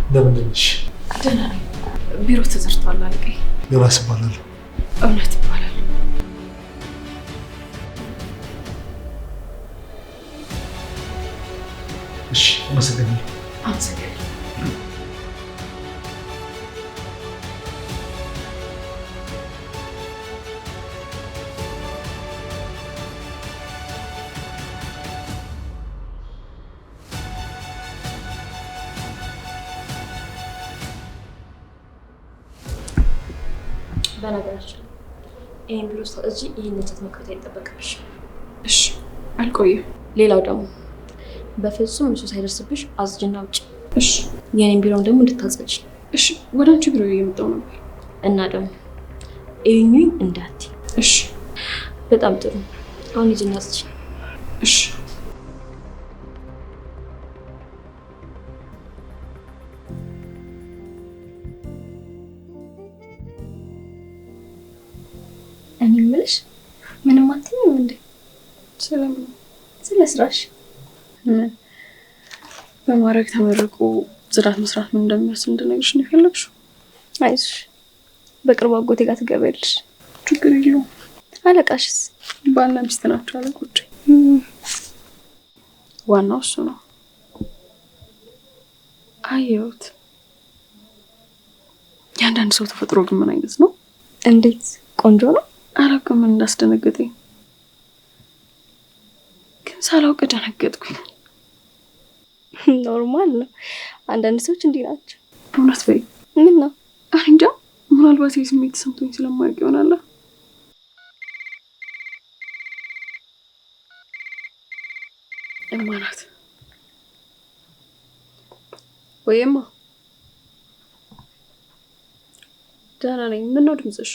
እንደምን ነሽ? ደህና ነኝ። ቢሮ ተዘርቷል አለቃዬ። ዮናስ እባላለሁ። እውነት እባላለሁ። እሺ፣ አመሰግናለሁ። አመሰግናለሁ። በነገራችን ይሄን ቢሮ ውስጥ እዚህ ይሄን ነጭት መክፈት አይጠበቅብሽ። እሺ፣ አልቆይም። ሌላው ደግሞ በፍጹም እሱ ሳይደርስብሽ አዝጅና ውጭ። እሺ። የኔን ቢሮም ደግሞ እንድታጸጅ። እሺ። ወደ አንቺ ቢሮ እየመጣሁ ነበር እና ደግሞ እዩኝ እንዳት። እሺ። በጣም ጥሩ። አሁን ሂጂና አጽጂ። እሺ። እኔ የምልሽ ምንም አትይም እንዴ? ስለምን? ስለ ስራሽ። በማድረግ ተመርቆ ጽዳት መስራት ምን እንደሚመስል እንድነግርሽ ነው የፈለግሽው? አይዞሽ፣ በቅርቡ አጎቴ ጋር ትገቢያለሽ። ችግር የለውም። አለቃሽስ? ባልና ሚስት ናቸው አለቆቼ። ዋናው እሱ ነው። አየሁት። የአንዳንድ ሰው ተፈጥሮ ግን ምን አይነት ነው? እንዴት? ቆንጆ ነው? አላውቅም ምን እንዳስደነገጠኝ፣ ግን ሳላውቅ ደነገጥኩኝ። ኖርማል ነው። አንዳንድ ሰዎች እንዲህ ናቸው። እውነት በይ። ምን ነው? እንጃ፣ ምናልባት የስሜት ተሰምቶኝ ስለማያውቅ ይሆናል። እማ ናት። ወይማ ደህና ነኝ። ምን ነው ድምፅሽ?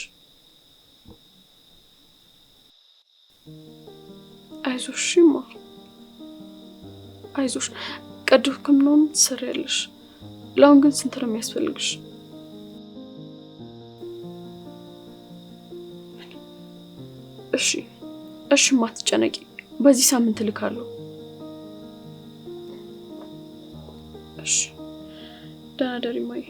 አይዞሽ እማ፣ አይዞሽ። ቀዶ ሕክምናውን ትሰሪያለሽ። ለአሁን ግን ስንት ነው የሚያስፈልግሽ? እሺ እሺ፣ አትጨነቂ። በዚህ ሳምንት እልካለሁ። እሺ፣ ደህና ደሪ እማዬ።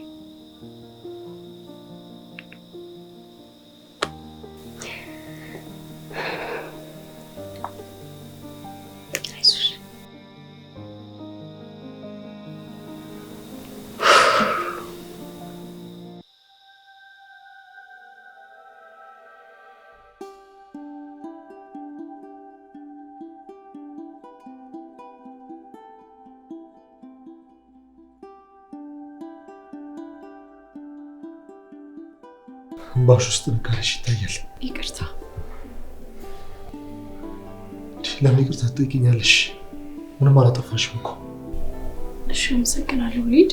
እንባሽ ውስጥ ጥንካሬሽ ይታያል። ይቅርታ። ለምን ይቅርታ ትጠይቂኛለሽ? ምንም አላጠፋሽም እኮ። እሺ፣ አመሰግናለሁ። ልሂድ?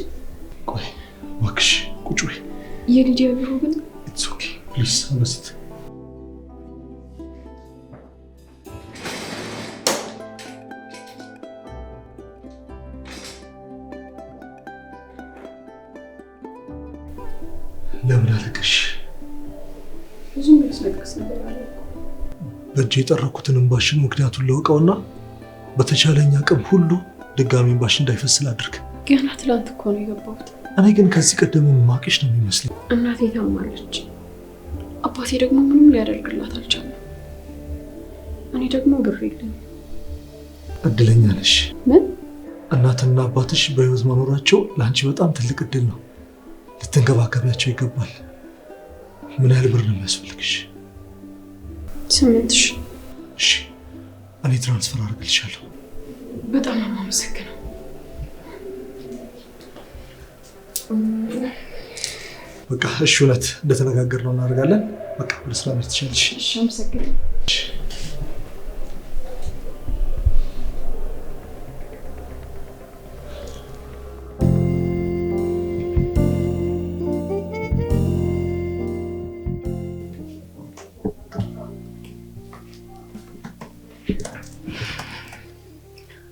ቆይ እባክሽ ቁጭ በይ። የሊዲያ ቢሮ ግን? ኢትስ ኦኬ ፕሊዝ። አበሲት ለምን አለቀሽ? ብዙ የሚያስለቅስ ነገር አለ። በእጅ የጠረኩትን እንባሽን ምክንያቱን ለውቀውና በተቻለኝ አቅም ሁሉ ድጋሚ እንባሽ እንዳይፈስል አድርግ። ገና ትላንት እኮ ነው የገባሁት። እኔ ግን ከዚህ ቀደም ማቅሽ ነው የሚመስለኝ። እናቴ ታማለች፣ አባቴ ደግሞ ምንም ሊያደርግላት አልቻለም። እኔ ደግሞ ብር የለኝም። እድለኛ ነሽ። ምን? እናትና አባትሽ በህይወት መኖራቸው ለአንቺ በጣም ትልቅ እድል ነው። ልትንከባከቢያቸው ይገባል። ምን ያህል ብር ነው የሚያስፈልግሽ? 8,000። እሺ፣ እኔ ትራንስፈር አድርግልሻለሁ። በጣም ነው የማመሰግነው። በቃ እሺ፣ እውነት እንደተነጋገርነው እናደርጋለን። በቃ ወደ ስራ መሄድ ትችያለሽ። እሺ፣ አመሰግናለሁ።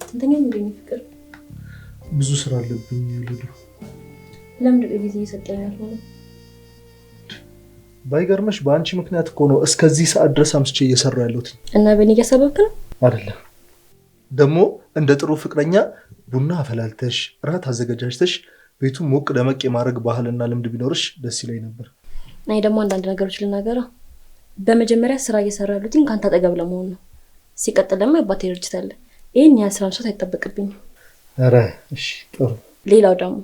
አንተኛ ምንድን ነው ፍቅር? ብዙ ስራ አለብኝ ልዱ። ለምን ጊዜ እየሰጠኛል ማለት? ባይገርምሽ በአንቺ ምክንያት እኮ ነው እስከዚህ ሰዓት ድረስ አምስቼ እየሰራሁ ያለሁት። እና በእኔ እያሰበክ ነው? አይደለም ደግሞ እንደ ጥሩ ፍቅረኛ ቡና አፈላልተሽ እራት አዘጋጃጅተሽ ቤቱን ሞቅ ደመቅ የማድረግ ባህልና ልምድ ቢኖርሽ ደስ ይለኝ ነበር። እኔ ደግሞ አንዳንድ ነገሮች ልናገራ። በመጀመሪያ ስራ እየሰራ ያሉትን ካንተ አጠገብ ለመሆን ነው። ሲቀጥል ደግሞ አባቴ ድርጅት አለ። ይሄን ያህል ስራ መስራት አይጠበቅብኝም። ኧረ እሺ ጥሩ። ሌላው ደግሞ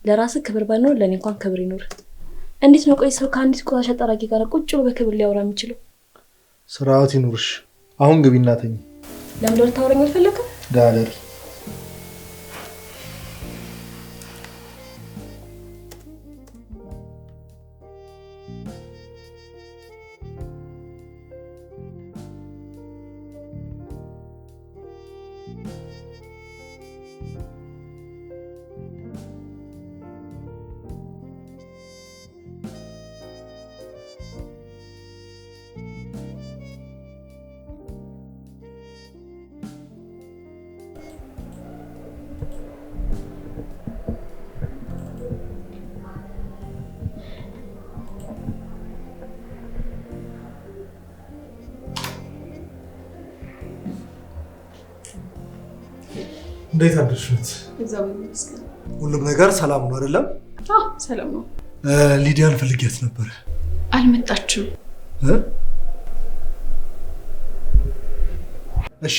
ለራስህ ክብር ባይኖር ለእኔ እንኳን ክብር ይኖር። እንዴት ነው ቆይ ሰው ከአንዲት ቆሻሻ ጠራጊ ጋር ቁጭ ብሎ በክብር ሊያወራ የሚችለው? ስርዓት ይኑርሽ። አሁን ግቢና ተኝ። ለምን ልታወራኝ አልፈለግም? ዳደር እንዴት አደርሽት? እዛው ይመስገን። ሁሉም ነገር ሰላም ነው አይደለም? ሰላም ነው። ሊዲያን ፈልጊያት ነበር። አልመጣችም። እሺ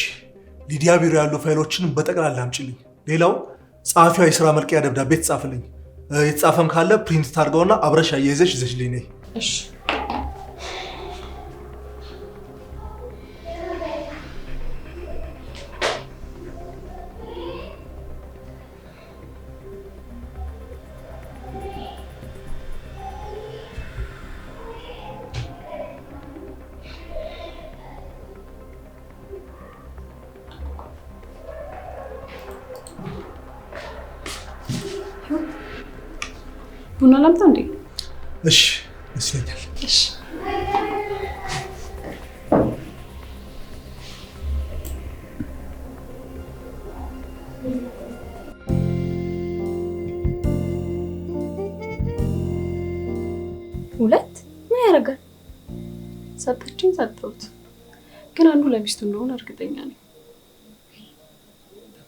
ሊዲያ ቢሮ ያሉ ፋይሎችን በጠቅላላ አምጪልኝ። ሌላው ጸሐፊዋ የሥራ መልቀቂያ ደብዳቤ ትጻፍልኝ። የተጻፈም ካለ ፕሪንት ታርገውና አብረሽ አያይዘሽ ይዘሽልኝ ነይ። እሺ ቡና ላምጣ እንዴ? እሺ ደስ ይለኛል። እሺ ሁለት ምን ያደርጋል? ሰጠችኝ፣ ሰጠሁት። ግን አንዱ ለሚስቱ እንደሆነ እርግጠኛ ነኝ።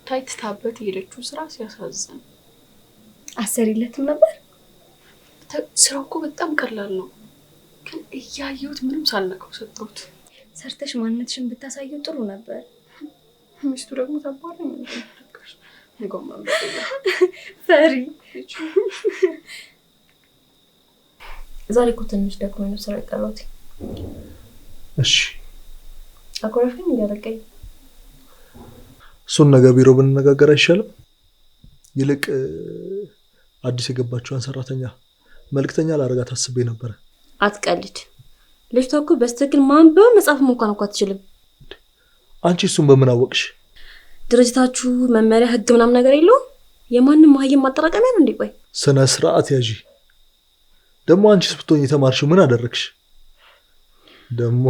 ታይትታበት የሄደችው ስራ ሲያሳዝን። አሰሪለትም ነበር። ስራው እኮ በጣም ቀላል ነው፣ ግን እያየሁት ምንም ሳልነካው ሰጠሁት። ሰርተሽ ማንነትሽን ብታሳየው ጥሩ ነበር። ሚስቱ ደግሞ ተባለኝ እንደነገርሽ ነገማ ፈሪ። ዛሬ እኮ ትንሽ ደክሞኝ ነው ስራ የቀረሁት። እሺ አኮረፈኝ እንዲያለቀኝ። እሱን ነገ ቢሮ ብንነጋገር አይሻልም? ይልቅ አዲስ የገባችውን ሰራተኛ መልክተኛ ላደርጋት አስቤ ነበር። አትቀልድ። ልጅቷ እኮ በስትክክል ማንበብ መጻፍም እንኳን አትችልም። አንቺ እሱን በምን አወቅሽ? ድርጅታችሁ መመሪያ ህግ ምናምን ነገር የለውም? የማንም ማህየም ማጠራቀሚያ ነው እንዴ? ቆይ ስነ ስርዓት ያዢ። ደግሞ አንቺስ ብትሆኚ የተማርሽው ምን አደረግሽ? ደግሞ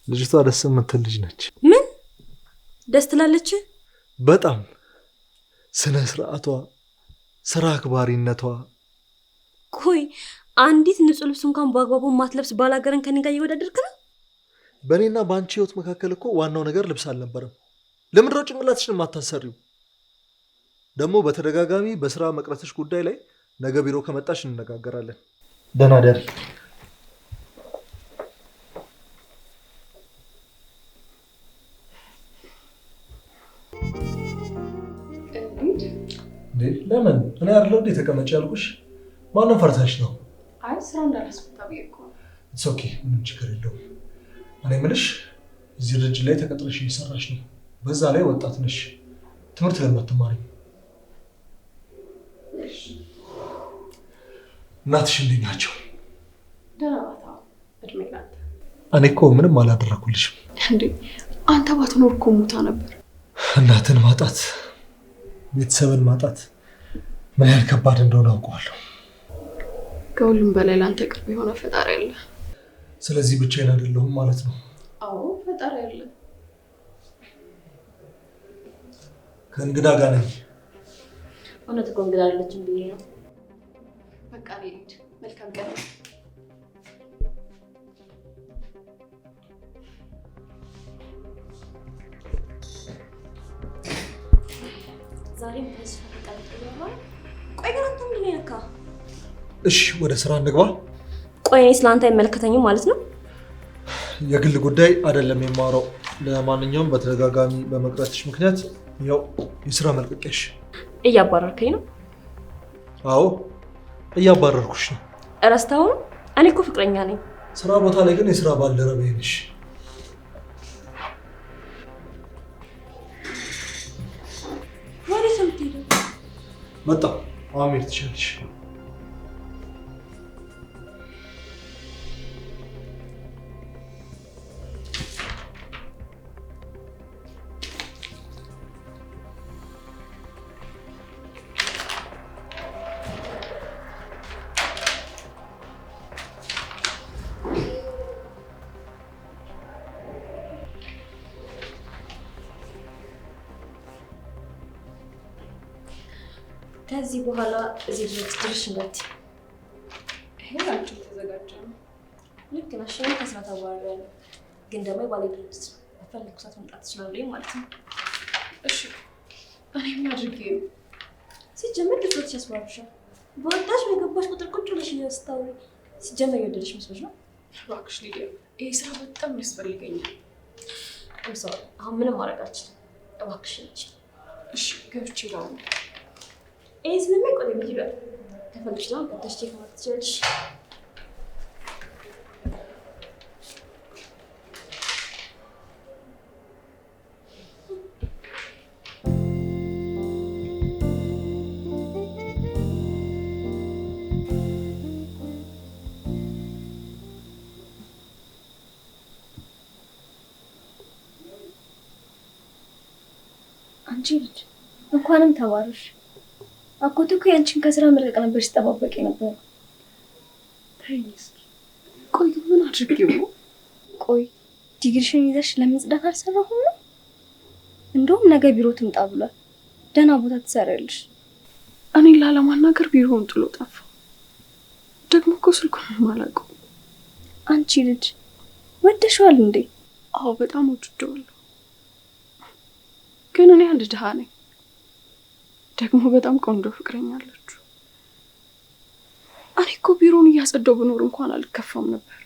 ልጅቷ ደስ የምትል ልጅ ነች። ምን ደስ ትላለች? በጣም ስነ ስርዓቷ፣ ስራ አክባሪነቷ። ቆይ አንዲት ንጹህ ልብስ እንኳን በአግባቡ ማትለብስ ባላገርን ከኔ ጋር እየወዳደርክ ነው? በእኔና በአንቺ ህይወት መካከል እኮ ዋናው ነገር ልብስ አልነበረም። ለምንድን ነው ጭንቅላትሽን የማታሰሪው? ደግሞ በተደጋጋሚ በስራ መቅረትሽ ጉዳይ ላይ ነገ ቢሮ ከመጣሽ እንነጋገራለን። ደህና ደሪ። ለምን? እኔ አይደለሁ እንዴ ተቀመጭ ያልኩሽ? ማንም ፈርተሽ ነው? አይ ስራ እንዳላስፈታ ብዬ እኮ ነው። ኢትስ ኦኬ፣ ምንም ችግር የለውም። እኔ የምልሽ እዚህ ድርጅት ላይ ተቀጥረሽ እየሰራሽ ነው። በዛ ላይ ወጣት ነሽ፣ ትምህርት ለማትማሪ። እናትሽ እንዴት ናቸው? ደህና ናት። እድሜ ላንተ። እኔ እኮ ምንም አላደረኩልሽም። እንዴ አንተ ባትኖር እኮ ሞታ ነበር። እናትን ማጣት፣ ቤተሰብን ማጣት ምን ያህል ከባድ እንደሆነ አውቀዋለሁ። ከሁሉም በላይ ለአንተ ቅርብ የሆነ ፈጣሪ አለ። ስለዚህ ብቻዬን አይደለሁም ማለት ነው? አዎ ፈጣሪ አለ። ከእንግዳ ጋር ነኝ። እውነት እኮ እንግዳ አይደለችም ብዬ ነው። በቃ ልሂድ። መልካም ቀን። ዛሬም ተስፋ ተጠብቀኛል። ቆይ ግን አንተ ምንድን ነው የነካ? እሺ ወደ ስራ እንግባ። ቆይ እኔ ስለአንተ አይመለከተኝም ማለት ነው? የግል ጉዳይ አይደለም የማወራው። ለማንኛውም በተደጋጋሚ በመቅረትሽ ምክንያት ያው የስራ መልቀቂያሽ። እያባረርከኝ ነው? አዎ እያባረርኩሽ ነው። እረስተኸው ነው? እኔ እኮ ፍቅረኛ ነኝ። ስራ ቦታ ላይ ግን የስራ ባልደረባዬ ነሽ። ወዴት ነው የምትሄደው? መጣ። አሁን መሄድ ትችላለሽ። ከዚህ በኋላ እዚህ ድረስ ድርሽ እንዳትይ። ይሄ ላንቺ የተዘጋጀ ነው። ልክ ነሽ። እኔ ከስራ ተባረሪያለሁ፣ ግን ደግሞ የባሌ ድርጅት ነው። በፈለኩ ሰዓት መምጣት ትችላለሁ ማለት ነው። እሺ እኔ ምን አድርጌ ነው? ሲጀመር ድፍረትሽ ያስባልሻል። በወጣሽ በገባሽ ቁጥር ቁጭ ብለሽ ስታወሪ ሲጀመር የወደደሽ መስሎሽ ነው። እባክሽ ሊዲያ፣ ይሄ ስራ በጣም ያስፈልገኛል። አሁን ምንም ማድረግ አልችልም። እባክሽ ነች። እሺ ገብቼ ላው ይህ ስለሚቆይ ቪዲዮ ከፈልግሽ ነው ከተሽ ቼክ ማድረግ ትችላለሽ። አንቺ ልጅ እንኳንም ተባረሽ። አጎቴ እኮ ያንቺን ከስራ መልቀቅ ነበር ሲጠባበቅ ነበር። ተይኝ እስኪ። ቆይ ምን አድርጌው ነው? ቆይ ዲግሪሽን ይዘሽ ለምን ጽዳት አልሰራሁም ነው? እንደውም ነገ ቢሮ ትምጣ ብሏል። ደህና ቦታ ትሰሪያለሽ። እኔን ላለማናገር ቢሮውን ጥሎ ጠፋ። ደግሞ እኮ ስልኩን የማላውቀው። አንቺ ልጅ ወደሽዋል እንዴ? አዎ በጣም ወድጄዋለሁ። ግን እኔ አንድ ድሃ ነኝ። ደግሞ በጣም ቆንጆ ፍቅረኛ አለችው። እኔ እኮ ቢሮውን እያጸዳሁ ብኖር እንኳን አልከፋም ነበር።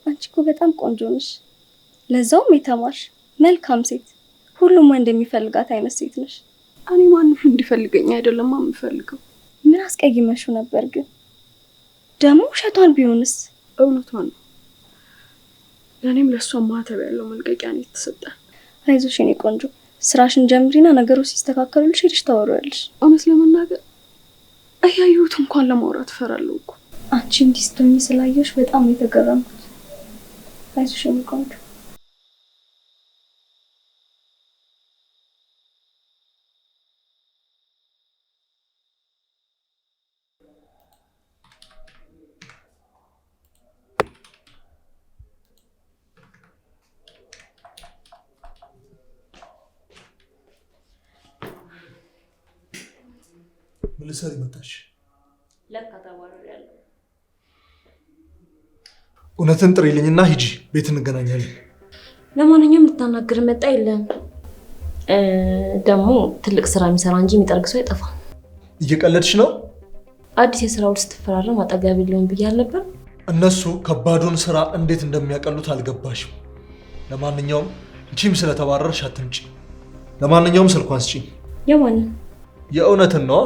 አንቺ እኮ በጣም ቆንጆ ነሽ፣ ለዛውም የተማርሽ መልካም ሴት፣ ሁሉም ወንድ የሚፈልጋት አይነት ሴት ነሽ። እኔ ማንም እንዲፈልገኝ አይደለም የምፈልገው። ምን አስቀይመሽው ነበር? ግን ደግሞ ውሸቷን ቢሆንስ? እውነቷን ነው። ለእኔም ለእሷም ማህተብ ያለው መልቀቂያ ነው የተሰጠን። አይዞሽ የኔ ቆንጆ፣ ስራሽን ጀምሪና ነገሮች ሲስተካከሉልሽ ሄደሽ ታወሪያለሽ። እውነት ለመናገር እያየሁት እንኳን ለማውራት እፈራለሁ እኮ። አንቺ እንዲህ ስትሆኚ ስላየሁሽ በጣም ነው የተገረምኩት። አይዞሽ የኔ ቆንጆ። ምን ልትሰሪ መጣሽ? ለካ ተባረሪያለሁ። እውነትን ጥሪልኝና ሂጂ፣ ቤት እንገናኛለን። ለማንኛውም ልታናግር መጣ የለም። ደግሞ ትልቅ ስራ የሚሰራ እንጂ የሚጠርግ ሰው አይጠፋም። እየቀለድሽ ነው? አዲስ የስራ ውል ስትፈራረም አጠገብ የለውም ብዬ አልነበር? እነሱ ከባዱን ስራ እንዴት እንደሚያቀሉት አልገባሽም። ለማንኛውም እንቺም ስለተባረርሽ አትምጪ። ለማንኛውም ስልኳን ስጪኝ። የማንን? የእውነትን ነዋ።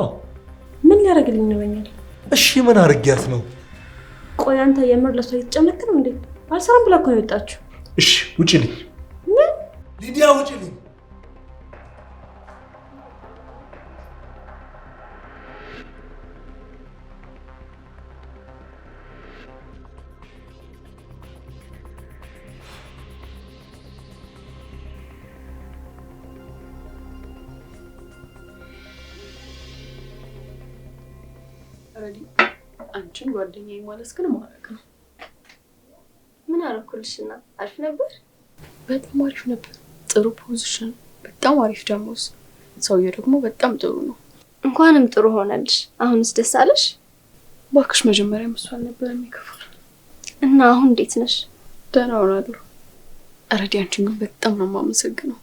ምን ሊያደርግልኝ ይኖረኛል? እሺ ምን አርጊያት ነው? ቆይ አንተ የምር ለሷ እየተጨነክ ነው እንዴ? አልሰራም ብላ እኮ ነው የወጣችው። እሺ ውጪልኝ። ምን? ሊዲያ ውጪልኝ። አንቺን ጓደኛዬ ማለት ግን ማረክ ነው። ምን አደረኩልሽና? አሪፍ ነበር። በጣም አሪፍ ነበር። ጥሩ ፖዚሽን፣ በጣም አሪፍ ደሞዝ፣ ሰውየው ደግሞ በጣም ጥሩ ነው። እንኳንም ጥሩ ሆነልሽ። አሁንስ ደስ አለሽ? እባክሽ መጀመሪያ እሱ አልነበረም የሚከፋው። እና አሁን እንዴት ነሽ? ደህና ሆናለሁ። ረዲ አንቺን ግን በጣም ነው የማመሰግነው።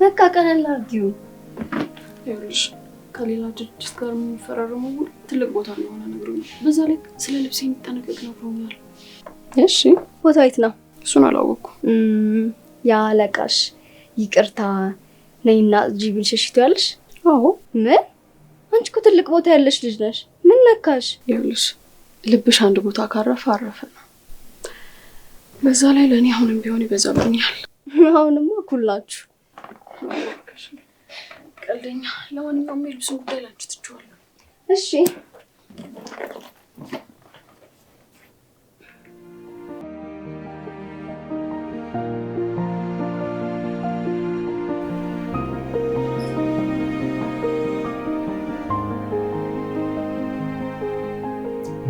በቃ ቀለል አድርጊው። ይኸውልሽ ከሌላ ድርጅት ጋር የሚፈራረመው ትልቅ ቦታ እንደሆነ ነግሮኛል። በዛ ላይ ስለ ልብሴ የሚጠነቀቅ ነግሮኛል። እሺ ቦታው የት ነው? እሱን አላወኩም። ያ አለቃሽ ይቅርታ ነይና ጂቢን ሸሽቶ ያለሽ? አዎ። ምን? አንቺ እኮ ትልቅ ቦታ ያለሽ ልጅ ነሽ። ምን ነካሽ? ይኸውልሽ ልብሽ አንድ ቦታ ካረፈ አረፈ ነው። በዛ ላይ ለእኔ አሁንም ቢሆን ይበዛብኛል። አሁንማ እኩል ናችሁ። ቀልደኛ። ለማንኛውም የልብሱን ጉዳይ ላንቺ ትቼዋለሁ። እሺ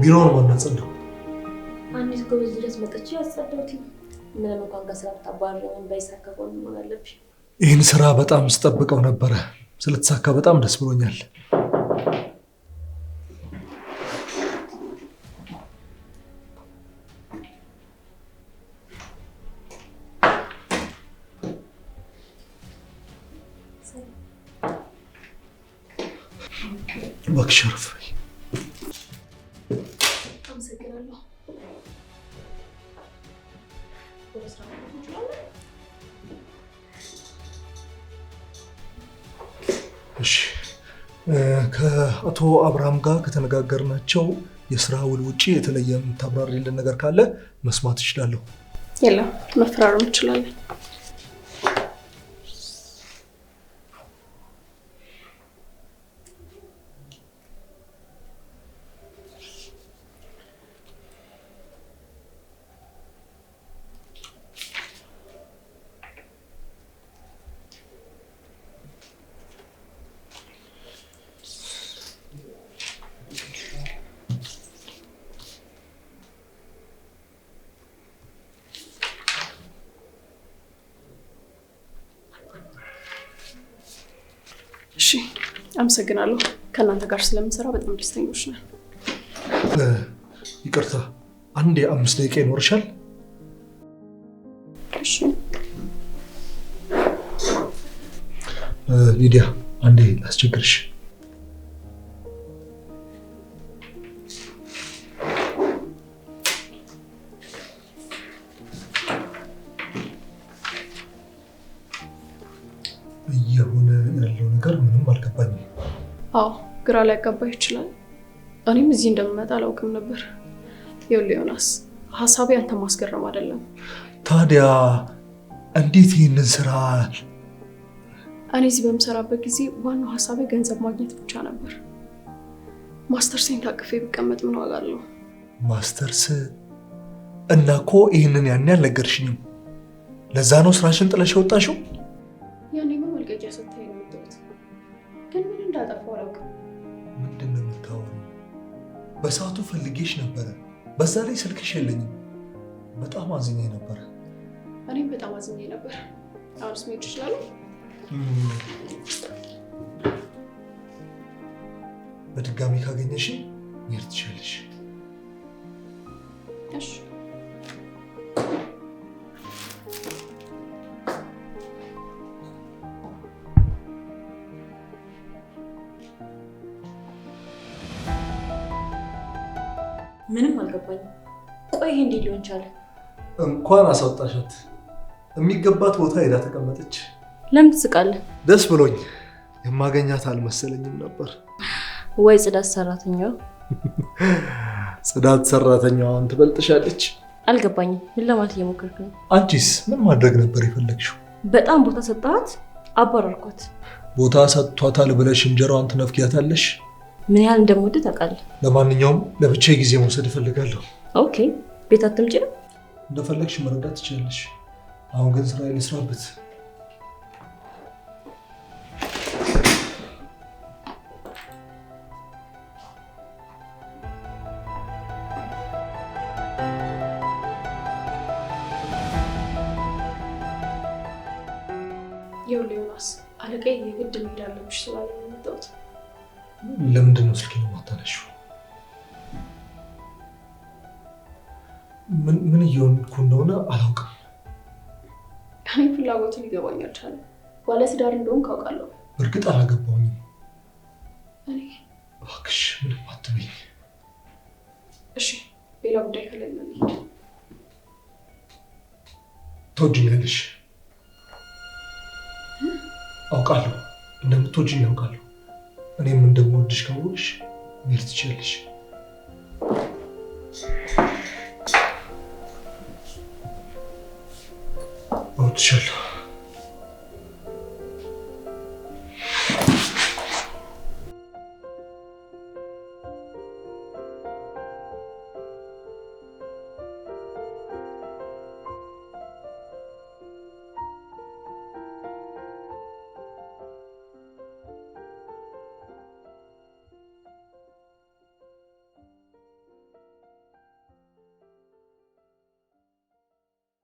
ቢሮውን ማን አጸዳው? አንዲት ጎበዝ ድረስ መጥቼ ያጸዳሁት። ምንም እንኳን ከስራ ብታባረኝም ባይሳካ ጎን መሆን አለብሽ። ይህን ስራ በጣም ስጠብቀው ነበረ። ስለተሳካ በጣም ደስ ብሎኛል። እባክሽ አረፍ በይ። አመሰግናለሁ። እሺ ከአቶ አብርሃም ጋር ከተነጋገርናቸው የስራ ውል ውጪ የተለየ የምታብራሪልን ነገር ካለ መስማት እችላለሁ። የለም መፈራረም እንችላለን። እሺ አመሰግናለሁ። ከእናንተ ጋር ስለምሰራ በጣም ደስተኞች ነን። ይቅርታ አንዴ 5 ደቂቃ ይኖርሻል? እሺ ሊዲያ አንዴ ላስቸግርሽ። እየሆነ ያለው ነገር ምንም አልገባኝም። አዎ ግራ ሊያጋባ ይችላል። እኔም እዚህ እንደምመጣ አላውቅም ነበር። ይኸውልህ ዮናስ፣ ሀሳቤ አንተ ማስገረም አይደለም። ታዲያ እንዴት ይህንን ስራ? እኔ እዚህ በምሰራበት ጊዜ ዋናው ሀሳቤ ገንዘብ ማግኘት ብቻ ነበር። ማስተርሴን ታቅፌ ብቀመጥ ምን ዋጋ አለው? ማስተርስ? እና እኮ ይህንን ያኔ አልነገርሽኝም። ለዛ ነው ስራሽን ጥለሽ የወጣሽው? ያኔ መልቀቂያ ሰጥተኸኝ ነው የወጣሁት፣ ግን ምን እንዳጠፋው አላውቅም። ምንድን ነው የምታወሪው? በሰዓቱ ፈልጌሽ ነበረ። በዛ ላይ ስልክሽ የለኝም። በጣም አዝኜ ነበረ። እኔም በጣም አዝኜ ነበር። አሁንስ መሄድ እችላለሁ? በድጋሚ ካገኘሽ መሄድ ትችላለሽ። እሺ ምንም አልገባኝም። ቆይ ይሄ እንዴት ሊሆን ቻለ? እንኳን አሳወጣሻት። የሚገባት ቦታ ሄዳ ተቀመጠች። ለምን ትስቃለህ? ደስ ብሎኝ የማገኛት አልመሰለኝም ነበር። ወይ ጽዳት ሰራተኛዋ። ጽዳት ሰራተኛዋን ትበልጥሻለች። አልገባኝም። ምን ለማለት እየሞከርክ ነው? አንቺስ ምን ማድረግ ነበር የፈለግሽው? በጣም ቦታ ሰጣት፣ አባረርኳት። ቦታ ሰጥቷታል ብለሽ እንጀራዋን ትነፍጊያታለሽ? ምን ያህል እንደምወድ ታውቃለህ። ለማንኛውም ለብቻዬ ጊዜ መውሰድ እፈልጋለሁ። ኦኬ፣ ቤት አትምጪ ነው? እንደፈለግሽ መረዳት ትችላለሽ። አሁን ግን ስራ ልስራበት። ይኸውልህ ዮናስ፣ አለቃዬ የግድ መሄድ አለብሽ ስላለ ነው የመጣሁት። ለምንድን ነው ስልኬን የማታነሺው? ምን እየሆንኩ እንደሆነ አላውቅም። እኔ ፍላጎትን ሊገባኝ አልቻለም። ባለትዳር እንደሆንክ አውቃለሁ። በእርግጥ አላገባሁኝም። እኔ እባክሽ ምንም አትበይኝ። እሺ፣ ሌላ ጉዳይ ከሌለ ልሂድ። ትወጂኛለሽ? አውቃለሁ፣ እንደምትወጂኝ አውቃለሁ። እኔም እንደምወድሽ ካወቅሽ መሄድ ትችያለሽ። እወድሻለሁ።